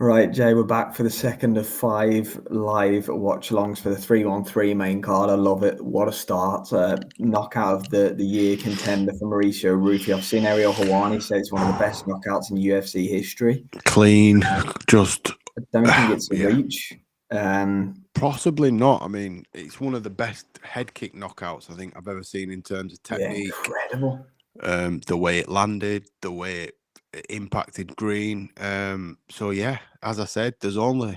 Right, Jay, we're back for the second of 5 live watch-alongs for the 3-on-3 main card. I love it. What a start. Knockout of the year contender for Mauricio Rufy. I've seen Ariel Helwani say it's one of the best knockouts in UFC history. Clean, just... I don't think it's a yeah. reach. Possibly not. I mean, it's one of the best head kick knockouts I think I've ever seen in terms of technique. Yeah, incredible. The way it landed, the way it impacted Green. So yeah, as I said, there's only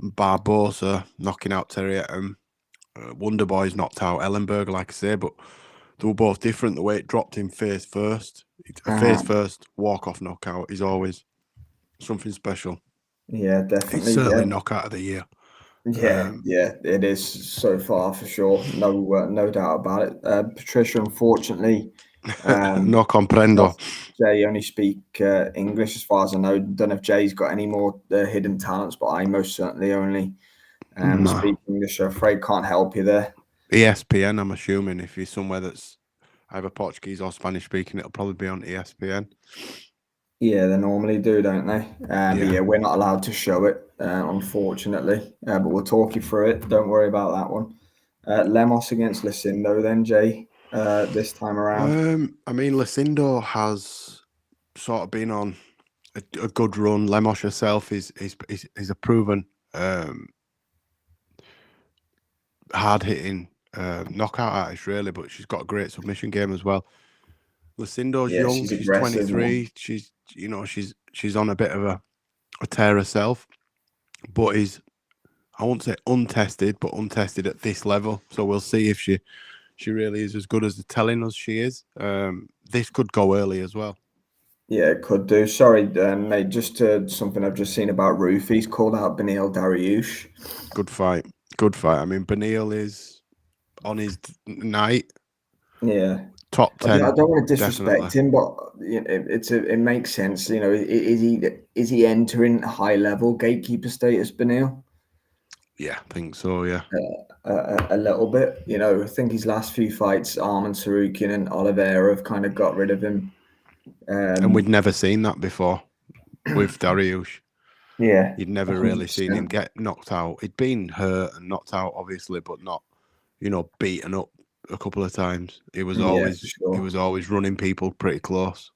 Barbosa knocking out Terrier. Wonderboy's knocked out Ellenberger, like I say, but they were both different. The way it dropped him face first, a face first walk-off knockout is always something special. Yeah, definitely. It's certainly knockout of the year. Yeah, it is so far for sure. No doubt about it. Patricia, unfortunately, no comprendo. Jay only speak English as far as I know. Don't know if Jay's got any more hidden talents, but I most certainly only speak English. So afraid can't help you there. ESPN, I'm assuming, if you're somewhere that's either Portuguese or Spanish speaking, it'll probably be on ESPN. Yeah, they normally do, don't they? But yeah, we're not allowed to show it, unfortunately. But we'll talk you through it. Don't worry about that one. Lemos against Lucindo then, Jay, this time around. I mean, Lucindo has sort of been on a good run. Lemos herself is a proven hard-hitting knockout artist, really, but she's got a great submission game as well. Lucindo's young. She's 23. She's on a bit of a tear herself, but is, I won't say untested, but untested at this level. So we'll see if she really is as good as they're telling us she is. This could go early as well. Yeah, it could do. Sorry, mate, just something I've just seen about Roof. He's called out Beneil Dariush. Good fight. I mean, Beneil is on his night. Yeah. Top 10. I don't want to disrespect him, but it makes sense. You know, is he entering high level gatekeeper status, Beneil? Yeah, I think so. Yeah, a little bit. You know, I think his last few fights, Arman Sarukian and Oliveira have kind of got rid of him. And we'd never seen that before with Dariush. Yeah, you'd never 100%. Really seen him get knocked out. He'd been hurt and knocked out, obviously, but not, beaten up a couple of times. He was always running people pretty close.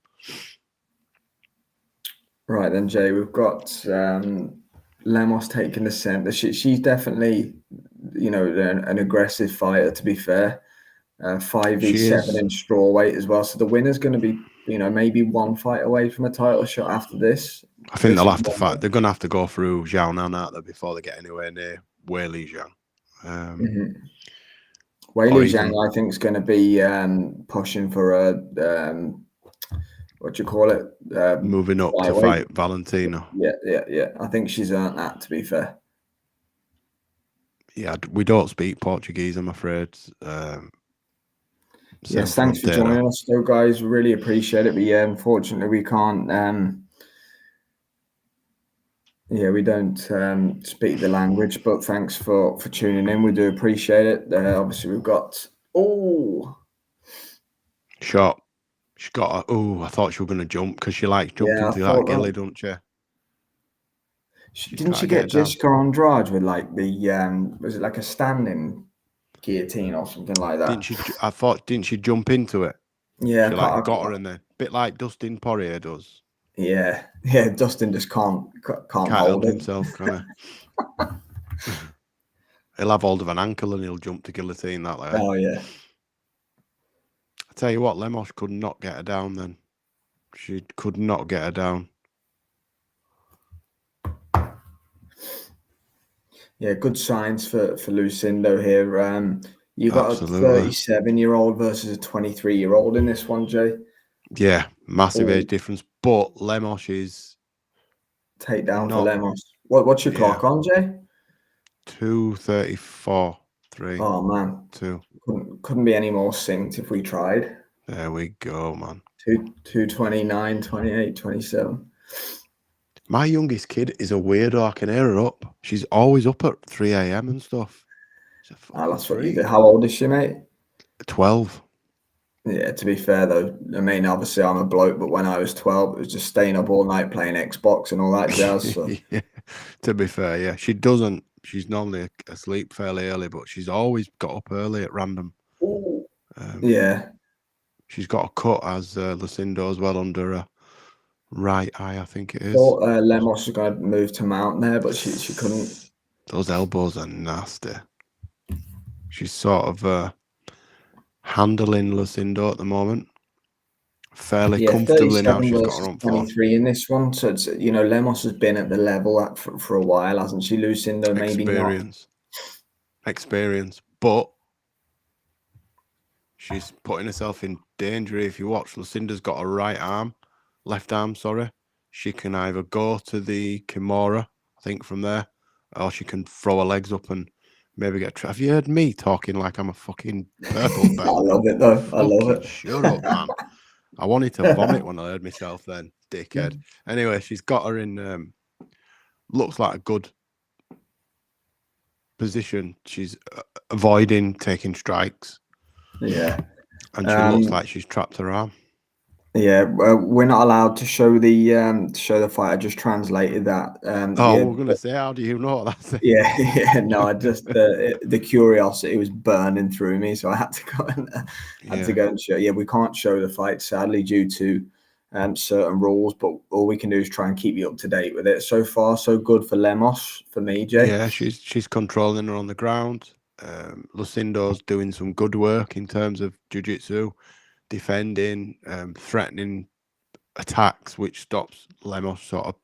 Right then, Jay, we've got Lemos taking the centre. She's definitely, an aggressive fighter. To be fair, 5v7 in strawweight as well. So the winner's going to be, maybe one fight away from a title shot after this. I think they'll have to fight. They're going to have to go through Zhao Nan, aren't they, before they get anywhere near Weili Zhang. Weili Zhang, I think, is going to be pushing for a what do you call it? Moving up to fight Valentino. Yeah. I think she's earned that, to be fair. Yeah, we don't speak Portuguese, I'm afraid. Yes, thanks for joining us, though, guys. Really appreciate it. But yeah, unfortunately, we can't. We don't speak the language, but thanks for tuning in. We do appreciate it. Obviously, we've got shot. She got I thought she was going to jump because she likes jumping to that gilly, don't she? Didn't she get Jessica Andrade with like the was it like a standing guillotine or something like that? Didn't she jump into it? Yeah, she got her in there, bit like Dustin Poirier does. Yeah. Dustin just can't hold himself, can he? He'll have hold of an ankle and he'll jump to guillotine that way. Oh yeah. I tell you what, Lemos could not get her down. Then she could not get her down. Yeah, good signs for Lucindo here. You got Absolutely. A 37-year-old versus a 23-year-old in this one, Jay. Yeah, massive age difference. But Lemos is takedown for Lemos. What's your clock on, Jay? 2:34. 3. Oh man, 2. Couldn't be any more synced if we tried. There we go, man. 2:29, 28, 27. My youngest kid is a weirdo. I can hear her up. She's always up at 3 a.m. and stuff. That's what you do. How old is she, mate? 12. Yeah, to be fair though, I mean, obviously I'm a bloke, but when I was 12, it was just staying up all night playing Xbox and all that jazz. So. Yeah. To be fair, yeah, she doesn't. She's normally asleep fairly early, but she's always got up early at random. Yeah. She's got a cut as Lucindo as well under her right eye, I think it is. Thought Lemos was going to move to mount there, but she couldn't. Those elbows are nasty. She's sort of handling Lucindo at the moment fairly comfortably now. She's got her own 23 in this one, so it's, Lemos has been at the level for a while, hasn't she? Lucindo maybe not. Experience, but she's putting herself in danger. If you watch, Lucinda's got a left arm, sorry. She can either go to the Kimura, I think, from there, or she can throw her legs up and maybe get. Have you heard me talking like I'm a fucking purple belt? I love it though. I love it. Shut up, man. I wanted to vomit when I heard myself then, dickhead. Anyway, she's got her in. Looks like a good position. She's avoiding taking strikes. Yeah. And she looks like she's trapped her arm. Yeah, we're not allowed to show the fight. I just translated that. We're gonna say, how do you know that? Yeah. No, I just the curiosity was burning through me, so I had to go and show. Yeah, we can't show the fight sadly due to certain rules, but all we can do is try and keep you up to date with it. So far, so good for Lemos for me, Jay. Yeah, she's controlling her on the ground. Lucindo's doing some good work in terms of jiu-jitsu, defending, threatening attacks, which stops Lemos sort of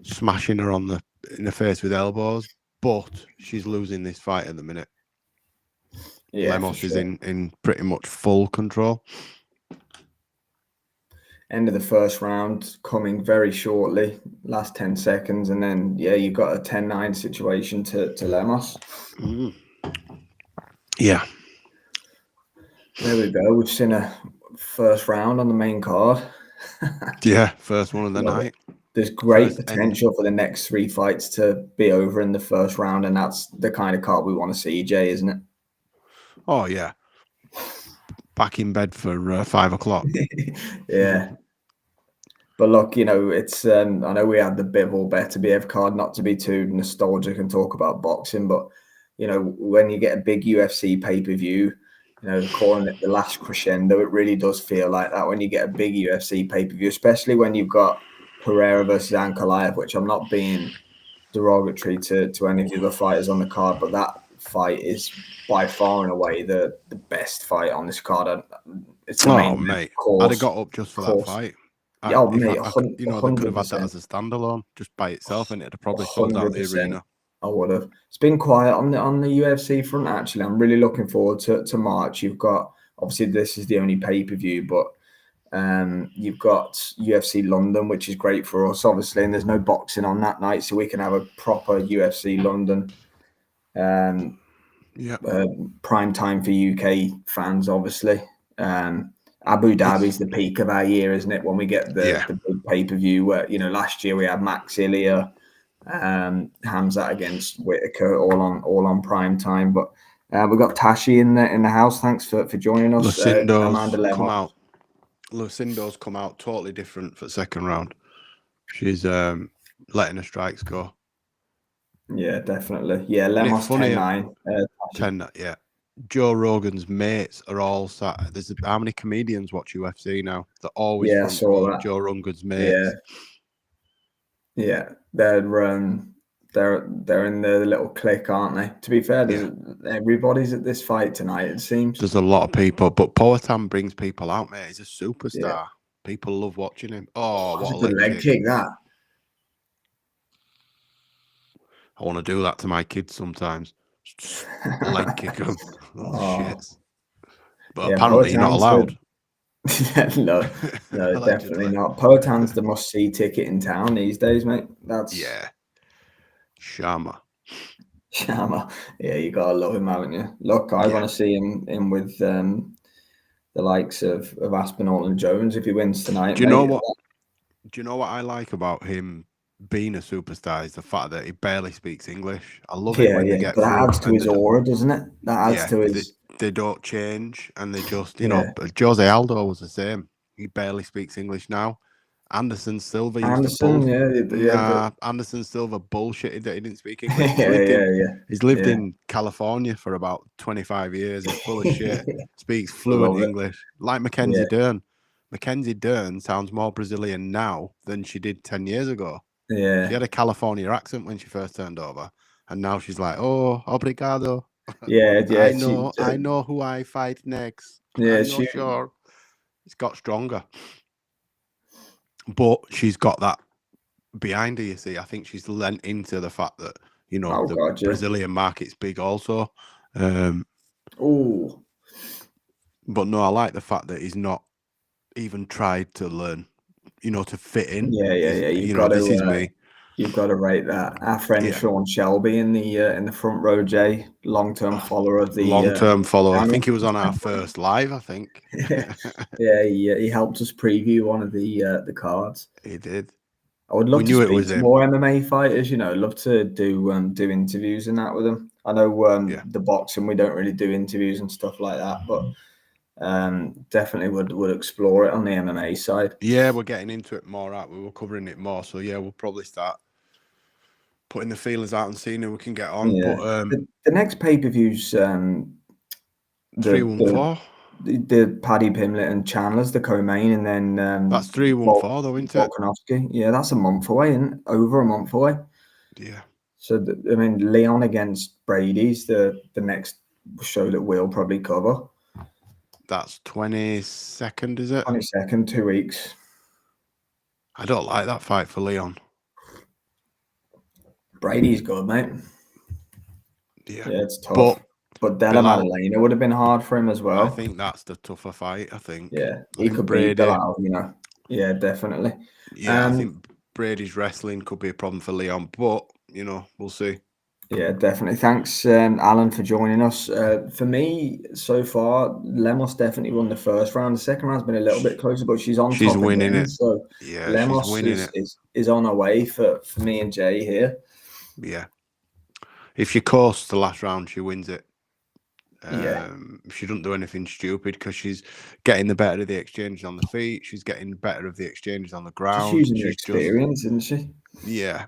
smashing her in the face with elbows. But she's losing this fight at the minute. Yeah, Lemos is in pretty much full control. End of the first round coming very shortly, last 10 seconds, and then you've got a 10-9 situation to Lemos. Yeah. There we go. We've seen a first round on the main card. Yeah, first one of the night. There's great potential for the next 3 fights to be over in the first round, and that's the kind of card we want to see, Jay, isn't it? Oh, yeah. Back in bed for 5 o'clock. Yeah. But look, it's I know we had the Bivol Beterbiev card, not to be too nostalgic and talk about boxing, but when you get a big UFC pay-per-view, calling it the last crescendo, it really does feel like that when you get a big UFC pay-per-view, especially when you've got Pereira versus Ankalaev, which I'm not being derogatory to any of the other fighters on the card, but that fight is by far and away the best fight on this card. It's the main mate. I'd have got up just for that fight. Mate, they could have had that as a standalone just by itself, and it'd have probably sold out the arena. I would have. It's been quiet on the UFC front, actually. I'm really looking forward to March. You've got, obviously, this is the only pay-per-view, but you've got UFC London, which is great for us, obviously, and there's no boxing on that night, so we can have a proper UFC London prime time for UK fans, obviously. Abu Dhabi's the peak of our year, isn't it? When we get the big pay-per-view where, last year we had Max Ilya, Hamzat against Whitaker, all on prime time. But we've got Tashi in the house. Thanks for joining us. Amanda Lemos. Lucindo's come out totally different for the second round. She's letting her strikes go. Yeah, definitely. Yeah, Lemos 10-9. 10, yeah. Joe Rogan's mates are all sat. There's how many comedians watch UFC now? They're always from Joe Rogan's mates. Yeah, they're in the little clique, aren't they? To be fair, everybody's at this fight tonight, it seems. There's a lot of people, but Poatan brings people out, mate. He's a superstar. Yeah. People love watching him. Oh, what a leg kick that! I want to do that to my kids sometimes. Leg kick them. Shit. But apparently you're not allowed. No, definitely not. Potan's the must-see ticket in town these days, mate. That's Shama. Yeah, you gotta love him, haven't you? Look, I want to see him with the likes of Aspinall and Jones if he wins tonight. Do you know what I like about him being a superstar is the fact that he barely speaks English. I love it when they get. But that adds to his aura, doesn't it? That adds to his. They don't change, and they just, Jose Aldo was the same. He barely speaks English now, Anderson Silva Anderson, Anderson Silva bullshitted that he didn't speak English. He's lived in California for about 25 years. He's full of shit. Speaks fluent English, like Mackenzie Dern. Mackenzie Dern sounds more Brazilian now than she did 10 years ago. Yeah, she had a California accent when she first turned over, and now she's like, "Oh, obrigado." I know who I fight next. Yeah, I'm not sure. It's got stronger, but she's got that behind her. You see, I think she's lent into the fact that the Brazilian market's big also. Oh, but no, I like the fact that he's not even tried to learn, to fit in. Yeah. This is me. You've got to rate that. Our friend Sean Shelby in the front row, Jay, long-term follower of the long-term follower. I think he was on our first live. I think. He helped us preview one of the cards. He did. I would love to speak to more MMA fighters. Love to do interviews and that with them. I know the boxing we don't really do interviews and stuff like that, but definitely would explore it on the MMA side. Yeah, we're getting into it more. We were covering it more, so we'll probably start putting the feelers out and seeing who we can get on. Yeah. But the next pay-per-view's 314. The Paddy Pimblett and Chandler's the co-main, and then that's 314 though, isn't it? Volkanovski. Yeah, that's a month away, isn't over a month away. Yeah. So Leon against Brady's the next show that we'll probably cover. That's 22nd, is it? 22nd, 2 weeks. I don't like that fight for Leon. Brady's good, mate. Yeah, it's tough. But Della Maddalena would have been hard for him as well. I think that's the tougher fight. I think. Yeah, he could beat Della, Yeah, definitely. Yeah, I think Brady's wrestling could be a problem for Leon, but we'll see. Yeah, definitely. Thanks, Alan, for joining us. For me, so far, Lemos definitely won the first round. The second round's been a little bit closer, but she's on top. She's winning again, it. So yeah, Lemos she's winning it. Is on her way for me and Jay here. Yeah. If she coasts the last round, she wins it. She doesn't do anything stupid because she's getting the better of the exchanges on the feet. She's getting the better of the exchanges on the ground. She's using her experience, isn't she? Yeah.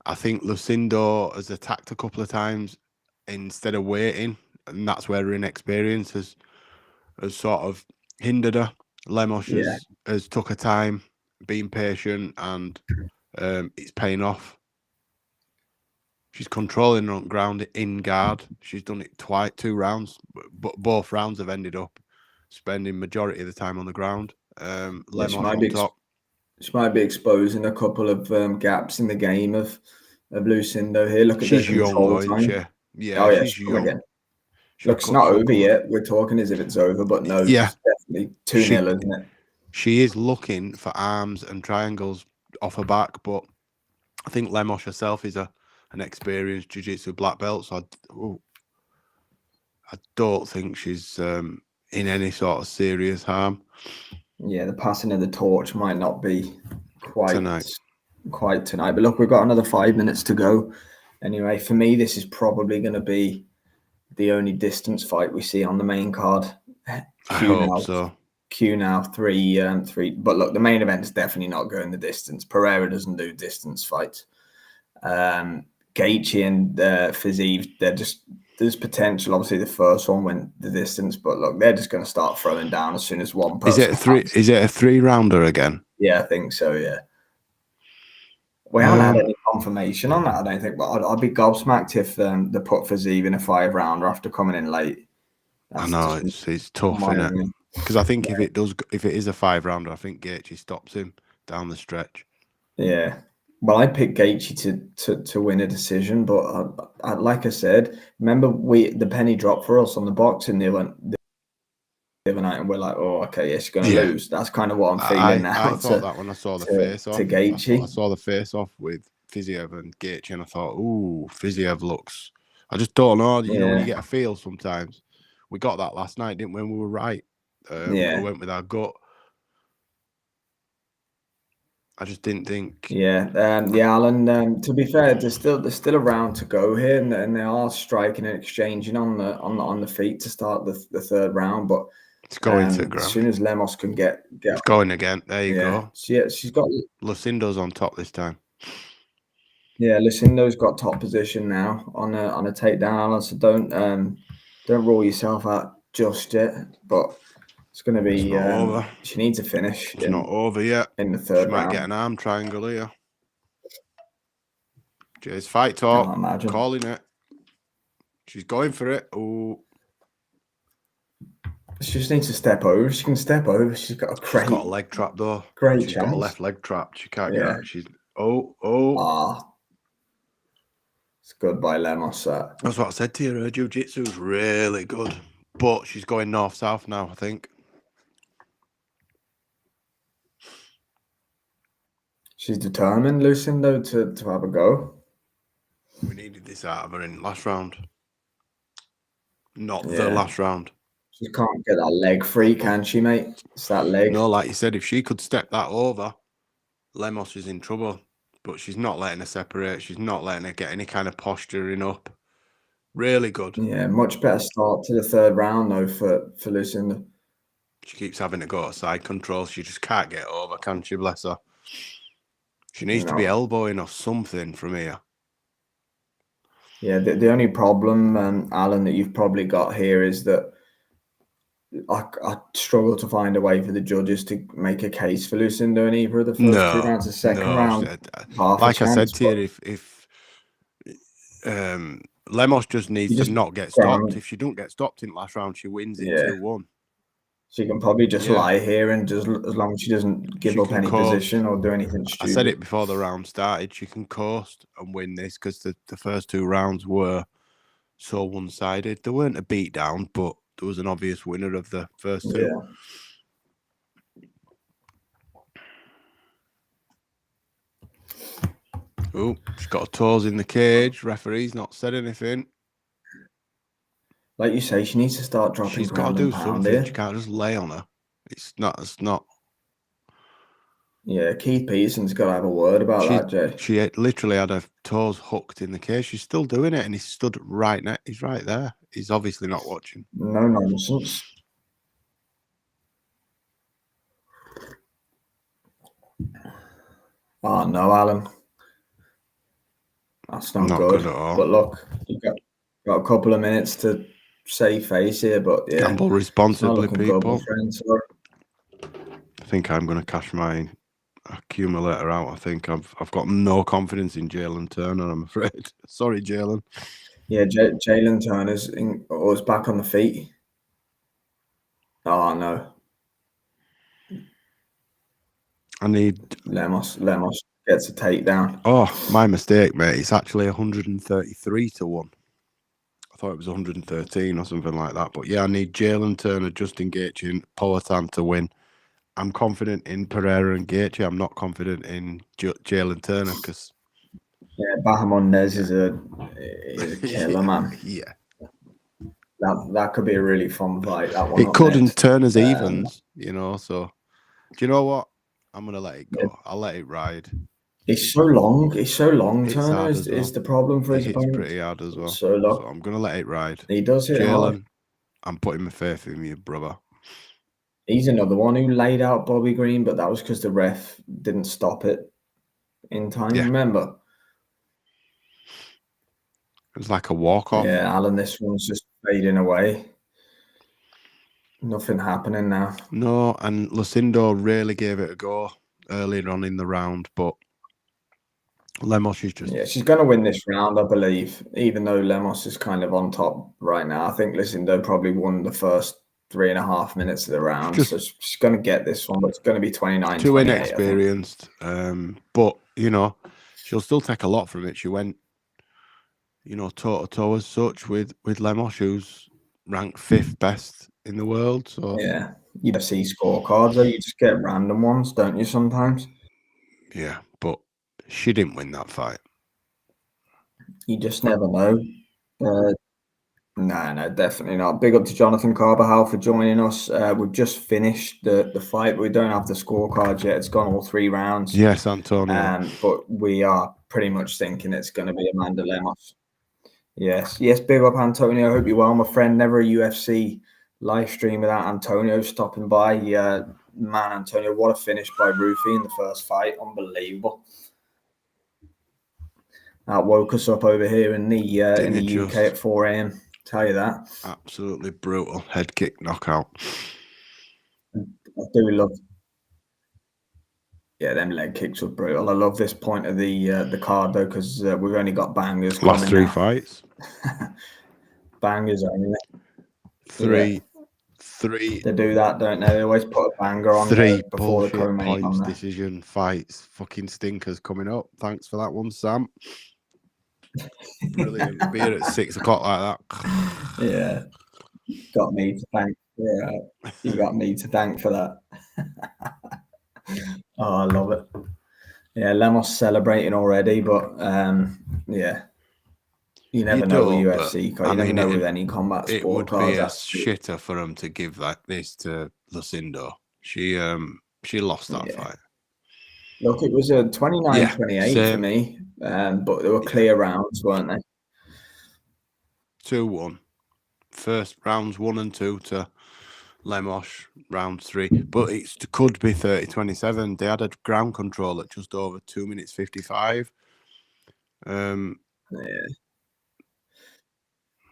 I think Lucindo has attacked a couple of times instead of waiting, and that's where her inexperience has sort of hindered her. Lemos has took her time, been patient, and it's paying off. She's controlling her on ground in guard. She's done it twice, 2 rounds, but both rounds have ended up spending majority of the time on the ground. Lemos on top. She might be exposing a couple of gaps in the game of Lucindo here. Look at she's young, though, isn't she? Yeah, she's young. Again. Look, it's not over yet. We're talking as if it's over, but no, it's definitely 2-0, isn't it? She is looking for arms and triangles off her back, but I think Lemos herself is an experienced jiu-jitsu black belt, so I don't think she's in any sort of serious harm. Yeah, the passing of the torch might not be quite tonight. But look, we've got another 5 minutes to go. Anyway, for me, this is probably going to be the only distance fight we see on the main card. I hope so. Q now 3. But look, the main event is definitely not going the distance. Pereira doesn't do distance fights. Gaethje and Fiziev, there's potential. Obviously, the first one went the distance, but look, they're just going to start throwing down as soon as one person. Is it a 3-rounder again? Yeah, I think so. Yeah. We haven't had any confirmation on that, I don't think, but I'd be gobsmacked if they put Fiziev in a 5-rounder after coming in late. I know it's tough, isn't it? Because I think if it is a 5-rounder, I think Gaethje stops him down the stretch. Yeah. Well, I'd pick Gaethje to win a decision, but like I said, remember the penny dropped for us on the boxing the other night, and we're like, oh, okay, yes, you're going to lose. That's kind of what I'm feeling now. I thought that when I saw the face-off. To Gaethje. I saw the face-off with Fiziev and Gaethje, and I thought, ooh, Fiziev looks... I just don't know. You know, you get a feel sometimes. We got that last night, didn't we? When we were right. We went with our gut. I just didn't think. Yeah, Alan. To be fair, there's still a round to go here, and they are striking and exchanging on the feet to start the third round. But It's going to ground. As soon as Lemos can get it's going again. There you go. She's got Lucindo's on top this time. Yeah, Lucindo's got top position now on a takedown, so don't rule yourself out just yet. But it's going to be. It's not over. She needs a finish. It's not over yet. In the third round, she might get an arm triangle here. Jay's Fight Talk, calling it. She's going for it. Oh, she just needs to step over. She can step over. She's got a great. She's got a leg trap though. Great She's chance. got a left leg trap. She can't get out. She's it's good by Lemos. That's what I said to you. Her jiu-jitsu's really good, but she's going north-south now, I think. She's determined, Lucindo, to have a go. We needed this out of her in last round. Not the last round. She can't get that leg free, can she, mate? It's that leg. No, like you said, if she could step that over, Lemos is in trouble. But she's not letting her separate. She's not letting her get any kind of posturing up. Really good. Yeah, much better start to the third round, though, for Lucinda. She keeps having to go to side control. She just can't get over, can she? Bless her. She needs to be elbowing or something from here. Yeah, the only problem, Alan, that you've probably got here is that I struggle to find a way for the judges to make a case for Lucindo in either of the first two rounds. The second round, like I said to you, if Lemos just needs to not get stopped. If she don't get stopped in the last round, she wins it 2-1. She can probably just lie here and just as long as she doesn't give up any position or do anything stupid. I said it before the round started. She can coast and win this because the first two rounds were so one-sided. They weren't a beatdown, but there was an obvious winner of the first two. Oh, she's got her toes in the cage. Referee's not said anything. Like you say, she needs to start dropping. She's got to do something. Here. She can't just lay on her. It's not. Yeah, Keith Peterson's got to have a word about that, Jay. She literally had her toes hooked in the cage. She's still doing it, and he stood right next. He's right there. He's obviously not watching. No nonsense. Oh no, Alan. That's not good at all. But look, you got a couple of minutes to save face here, but yeah. Gamble responsibly, people. Friends, I think I'm going to cash my accumulator out. I think I've got no confidence in Jalen Turner, I'm afraid. Sorry, Jalen. Yeah, Jalen Turner's was back on the feet. Oh no. I need Lemos gets a takedown. Oh, my mistake, mate. It's actually 133-1. I thought it was 113 or something like that. But yeah, I need Jalen Turner, Justin Gaethje, Poatan to win. I'm confident in Pereira and Gaethje. I'm not confident in Jalen Turner because Bahamondes is a killer, man. Yeah. That could be a really fun fight. That one. It could, and Turner's evens, so do you know what? I'm gonna let it go. Yeah. I'll let it ride. He's so long. Turner is the problem for his opponent. It's pretty hard as well. So I'm gonna let it ride. He does hit hard. I'm putting my faith in you, brother. He's another one who laid out Bobby Green, but that was because the ref didn't stop it in time. Yeah. Remember? It was like a walk-off. Yeah, Alan, this one's just fading away. Nothing happening now. No, and Lucindo really gave it a go earlier on in the round, but Lemos is just... Yeah, she's going to win this round, I believe, even though Lemos is kind of on top right now. I think Lucindo probably won the first 3.5 minutes of the round, so she's going to get this one, but it's going to be 29-28. Too inexperienced, but, she'll still take a lot from it. She went, toe-to-toe as such with Lemos, who's ranked 5th best in the world. So yeah, UFC scorecards, though, you just get random ones, don't you, sometimes? Yeah, but she didn't win that fight. You just never know. No, definitely not. Big up to Jonathan Carbajal for joining us. We've just finished the fight. We don't have the scorecards yet. It's gone all 3 rounds. Yes, Antonio. But we are pretty much thinking it's going to be Amanda Lemos. Yes, big up, Antonio. I hope you're well, my friend. Never a UFC live stream without Antonio stopping by. Man, Antonio, what a finish by Rufy in the first fight. Unbelievable. That woke us up over here in the UK at 4 a.m. Tell you that. Absolutely brutal head kick knockout. I do love. Yeah, them leg kicks were brutal. I love this point of the card though, because we've only got bangers. Last 3 now. fights. Bangers only. 3. They do that, don't they? They always put a banger on 3 before the co-main points decision fights. Fucking stinkers coming up. Thanks for that one, Sam. Brilliant. Beer at 6 o'clock like that. Yeah. Got me to thank. Yeah, you got me to thank for that. Oh, I love it. Yeah, Lemos celebrating already, but yeah. You never know with UFC. You never know with any combat sport. It would be a shitter for him to give this to Lucindo. She lost that fight. Look, it was a 29-28 for me, but there were clear rounds, weren't they? 2-1. First rounds 1 and 2 to Lemos, round 3. But it could be 30-27. They had a ground control at just over 2 minutes 55. Yeah.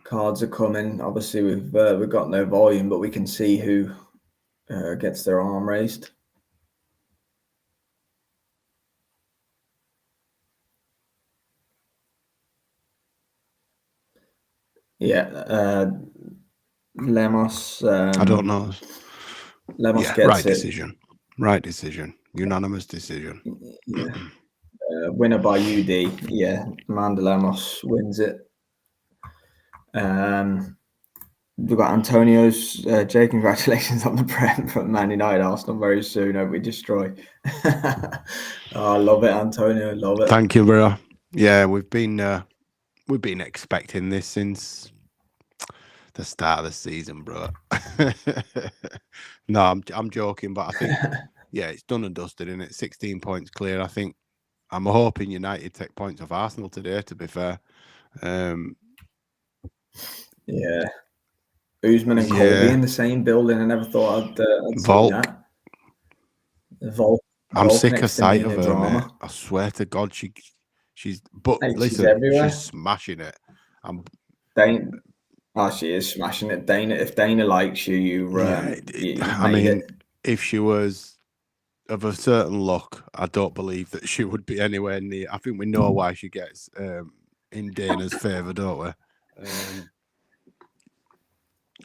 Cards are coming. Obviously, we've got no volume, but we can see who gets their arm raised. Yeah, Lemos. I don't know. Lemos gets right decision. Right decision. Unanimous decision. Yeah. Winner by UD. Yeah, Amanda Lemos wins it. We've got Antonio's. Jay, congratulations on the Prem from Man United Arsenal very soon. Hope we destroy. Oh, I love it, Antonio. Love it. Thank you, bro. Yeah, we've been expecting this since the start of the season, bro. No, I'm joking, but I think it's done and dusted, isn't it? 16 points clear. I think I'm hoping United take points off Arsenal today, to be fair. Yeah. Usman and Colby in the same building. I never thought I'd see that. Volk. I'm sick of sight of her, mate. I swear to God, she's. But listen, she's smashing it. She is smashing it. Dana, if Dana likes you, you if she was of a certain look, I don't believe that she would be anywhere near. I think we know why she gets in Dana's favour, don't we?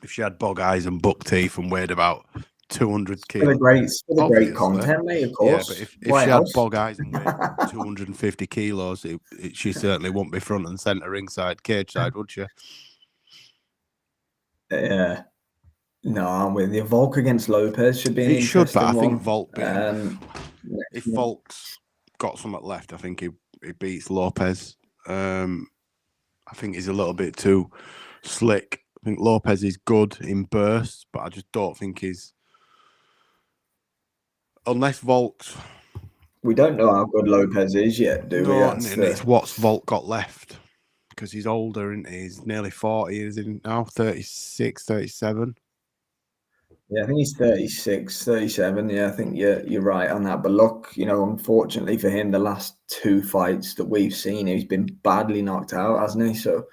If she had bog eyes and buck teeth and weighed about 200 kilos. Still great content, mate, of course. Yeah, but if she had bog eyes and weighed 250 kilos, she certainly wouldn't be front and centre ringside, cage side, would she? Yeah. No, I'm with you. Volk against Lopez should be an interesting one. I think Volk if Volk's got something left, I think he beats Lopez. I think he's a little bit too slick. I think Lopez is good in bursts, but I just don't think he's... Unless Volk's... We don't know how good Lopez is yet, do we? It's what's Volk got left. Because he's older, isn't he? He's nearly 40, is he now? 36, 37. Yeah, I think he's 36, 37. Yeah, I think you're right on that. But look, unfortunately for him, the last 2 fights that we've seen, he's been badly knocked out, hasn't he? So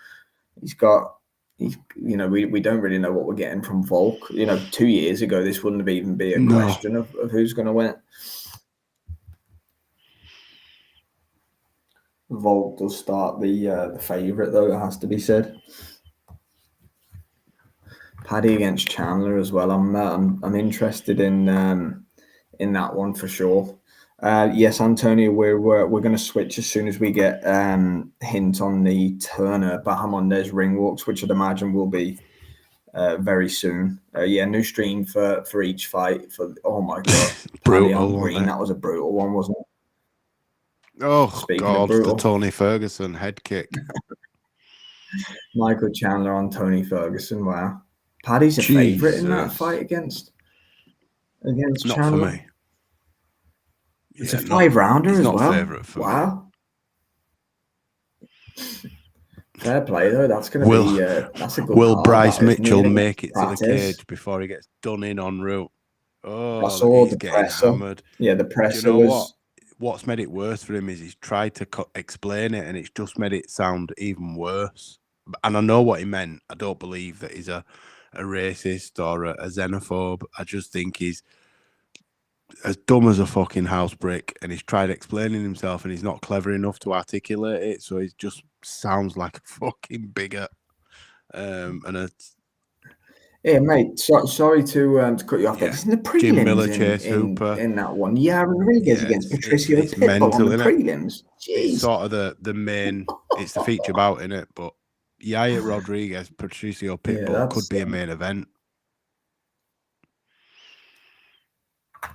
we don't really know what we're getting from Volk. 2 years ago, this wouldn't even be a question of who's going to win. Volk does start the favourite, though, it has to be said. Paddy against Chandler as well. I'm interested in that one for sure. Yes, Antonio, we're going to switch as soon as we get hint on the Turner Bahamondes ring walks, which I'd imagine will be very soon. New stream for each fight. Oh my God, brutal on green. That was a brutal one, wasn't it? Oh, speaking God, the Tony Ferguson head kick. Michael Chandler on Tony Ferguson. Wow. Paddy's a favourite in that fight against Not Chandler. For me. It's a 5-rounder as well. Favourite for me. Fair play though. That's going to be that's a good. Will card, Bryce that, Mitchell make it to the cage before he gets done in en route? Oh, I saw he's getting hammered. Yeah, the presser. Do you know what's made it worse for him is he's tried to explain it, and it's just made it sound even worse. And I know what he meant. I don't believe that he's a racist or a xenophobe. I just think he's as dumb as a fucking house brick, and he's tried explaining himself, and he's not clever enough to articulate it, so he just sounds like a fucking bigot. Yeah, mate. Sorry to cut you off. Yeah. Isn't the prelims Jim Miller, Chase Hooper in that one? Yeah, Rodriguez against Patricio Pitbull mental, on the prelims. Jeez. It's sort of the main. It's the feature bout, innit? But Yair Rodriguez, Patricio Pitbull could be a main event.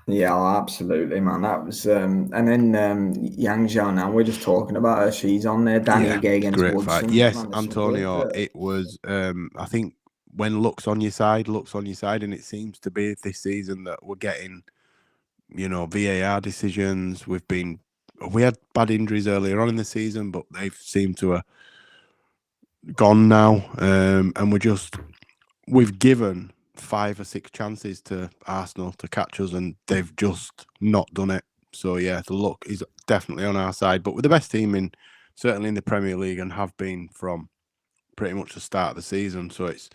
Yeah, absolutely, man. That was and then Yang Xiaonan, we're just talking about her. She's on there. Danny Gay against great Woodson. Fight. Yes, man, Antonio. It was I think when luck's on your side, and it seems to be this season that we're getting, VAR decisions. We had bad injuries earlier on in the season, but they've seemed to have gone now, and we've given 5 or 6 chances to Arsenal to catch us, and they've just not done it. So yeah, the luck is definitely on our side, but we're the best team certainly in the Premier League, and have been from pretty much the start of the season. So it's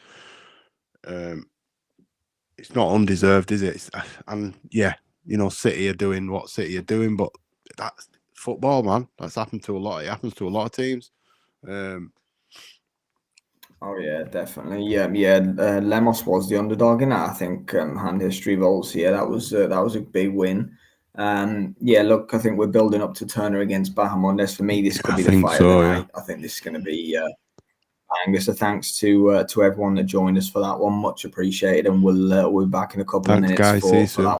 not undeserved, is it? And yeah, City are doing what City are doing, but that's football, man. That's happened to a lot. It happens to a lot of teams. Oh yeah, definitely. Yeah. Lemos was the underdog in that. I think hand history votes. Yeah, that was a big win. Yeah, look, I think we're building up to Turner against Bahamondes. For me, this could be the fight of the night. I think this is going to be banger. So thanks to everyone that joined us for that one. Much appreciated, and we'll be back in a couple of minutes for that.